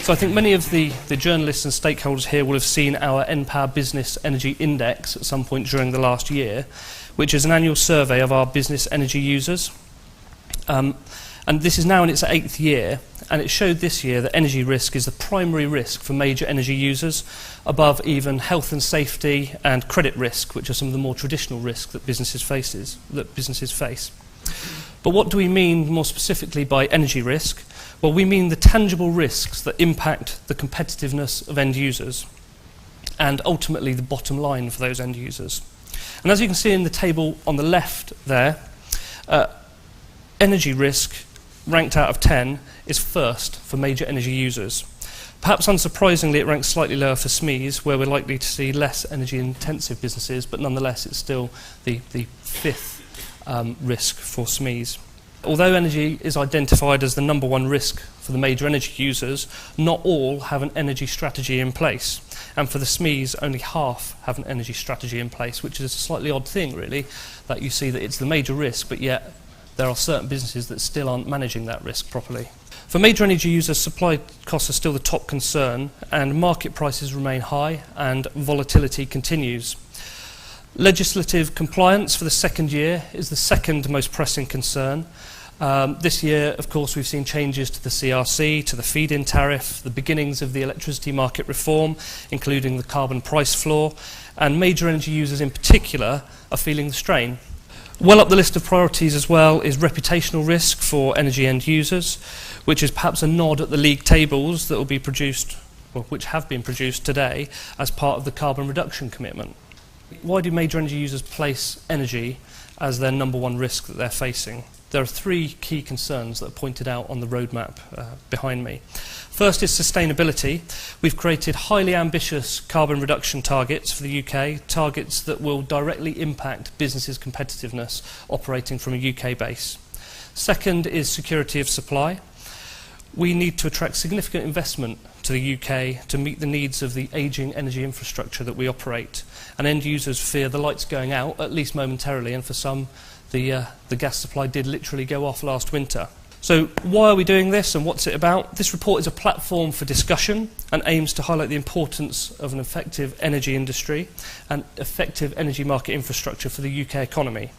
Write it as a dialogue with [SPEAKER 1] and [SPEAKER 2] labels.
[SPEAKER 1] So I think many of the journalists and stakeholders here will have seen our npower Business Energy Index at some point during the last year, which is an annual survey of our business energy users. And this is now in its 8th year, and it showed this year that energy risk is the primary risk for major energy users, above even health and safety and credit risk, which are some of the more traditional risks that businesses face. But what do we mean more specifically by energy risk? Well, we mean the tangible risks that impact the competitiveness of end users and ultimately the bottom line for those end users. And as you can see in the table on the left there, energy risk, ranked out of 10, is first for major energy users. Perhaps unsurprisingly, it ranks slightly lower for SMEs, where we're likely to see less energy-intensive businesses, but nonetheless it's still the 5th risk for SMEs. Although energy is identified as the number 1 risk for the major energy users, not all have an energy strategy in place. And for the SMEs, only half have an energy strategy in place, which is a slightly odd thing, really, that you see that it's the major risk, but yet there are certain businesses that still aren't managing that risk properly. For major energy users, supply costs are still the top concern, and market prices remain high, and volatility continues. Legislative compliance for the 2nd year is the 2nd most pressing concern. This year, of course, we've seen changes to the CRC, to the feed-in tariff, the beginnings of the electricity market reform, including the carbon price floor, and major energy users in particular are feeling the strain. Well up the list of priorities as well is reputational risk for energy end users, which is perhaps a nod at the league tables that will be produced, well, which have been produced today as part of the carbon reduction commitment. Why do major energy users place energy as their number 1 risk that they're facing? There are 3 key concerns that are pointed out on the roadmap behind me. First is sustainability. We've created highly ambitious carbon reduction targets for the UK, targets that will directly impact businesses' competitiveness operating from a UK base. Second is security of supply. We need to attract significant investment to the UK to meet the needs of the ageing energy infrastructure that we operate. And end users fear the lights going out, at least momentarily, and for some, the gas supply did literally go off last winter. So why are we doing this and what's it about? This report is a platform for discussion and aims to highlight the importance of an effective energy industry and effective energy market infrastructure for the UK economy.